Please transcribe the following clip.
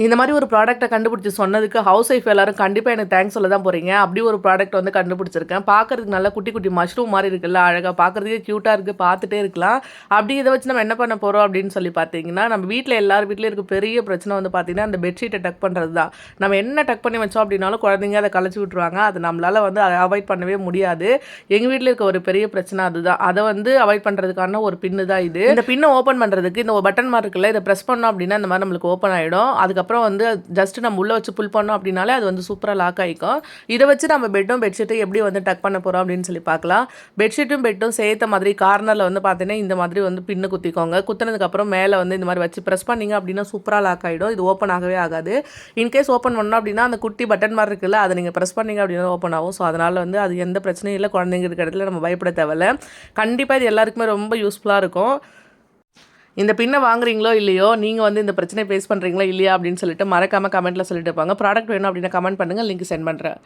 இந்த மாதிரி ஒரு ப்ராடக்ட்டை கண்டுபிடிச்சி சொன்னதுக்கு ஹவுஸ் ஒய்ஃப் எல்லாரும் கண்டிப்பாக எனக்கு தேங்க்ஸ் சொல்ல தான் போகிறீங்க. அப்படி ஒரு ப்ராடக்ட் வந்து கண்டுபிடிச்சிருக்கேன். பார்க்கறதுக்கு நல்லா குட்டி குட்டி மஷ்ரூம் மாதிரி இருக்குல்ல, அழகாக பார்க்குறதுக்கே க்யூட்டாக இருக்குது, பார்த்துட்டே இருக்கலாம். அப்படி இதை வச்சு நம்ம என்ன பண்ண போகிறோம் அப்படின்னு சொல்லி பார்த்தீங்கன்னா, நம்ம வீட்டில் எல்லார் வீட்லேயும் இருக்க பெரிய பிரச்சனை வந்து பார்த்தீங்கன்னா, அந்த பெட்ஷீட்டை டக் பண்ணுறது தான். நம்ம என்ன டக் பண்ணி வச்சோம் அப்படின்னாலும் குழந்தைங்க அதை கலைச்சி விட்ருவாங்க. அது நம்மளால் வந்து அதை அவாய்ட் பண்ணவே முடியாது. எங்கள் வீட்டில் இருக்க ஒரு பெரிய பிரச்சனை அதுதான். அதை வந்து அவாய்ட் பண்ணுறதுக்கான ஒரு பின்னு தான் இது. இந்த பின்னை ஓப்பன் பண்ணுறதுக்கு இந்த பட்டன் மாதிரி இருக்குல்ல, இதை ப்ரெஸ் பண்ணோம் அப்படின்னா இந்த மாதிரி நம்மளுக்கு ஓப்பன் ஆகிடும். அதுக்கப்புறம் வந்து ஜஸ்ட் நம்ம உள்ளே வச்சு புல் பண்ணோம் அப்படின்னாலே அது வந்து சூப்பராக லாக் ஆகிக்கும். இதை வச்சு நம்ம பெட்டும் பெட்ஷீட்டும் எப்படி வந்து டக் பண்ண போகிறோம் அப்படின்னு சொல்லி பார்க்கலாம். பெட்ஷீட்டும் பெட்டும் சேர்த்த மாதிரி கார்னரில் வந்து பார்த்தீங்கன்னா இந்த மாதிரி வந்து பின்னு குத்திக்கோங்க. குத்தினதுக்கப்புறம் மேலே வந்து இந்த மாதிரி வச்சு ப்ரெஸ் பண்ணிங்க அப்படின்னா சூப்பராக லாக் ஆகிடும். இது ஓப்பன் ஆகவே ஆகாது. இன்கேஸ் ஓப்பன் பண்ணோம் அப்படின்னா அந்த குட்டி பட்டன் மாதிரி இருக்குல்ல, அதை நீங்கள் ப்ரெஸ் பண்ணிங்க அப்படின்னா ஓப்பன் ஆகும். ஸோ அதனால் வந்து அது எந்த பிரச்சனையும் இல்லை. குழந்தைங்க இருக்கிற இடத்துல நம்ம பயப்பட தேவையில்ல. கண்டிப்பாக இது எல்லாருக்குமே ரொம்ப யூஸ்ஃபுல்லாக இருக்கும். இந்த பின்னை வாங்குறீங்களோ இல்லையோ, நீங்கள் வந்து இந்த பிரச்சனையை ஃபேஸ் பண்ணுறீங்களா இல்லையா அப்படின்னு சொல்லிட்டு மறக்காமல் கமெண்ட்டில் சொல்லிட்டு போங்க. ப்ராடக்ட் வேணும் அப்படின்னா கமெண்ட் பண்ணுங்கள், லிங்க் சென்ட் பண்ணுறேன்.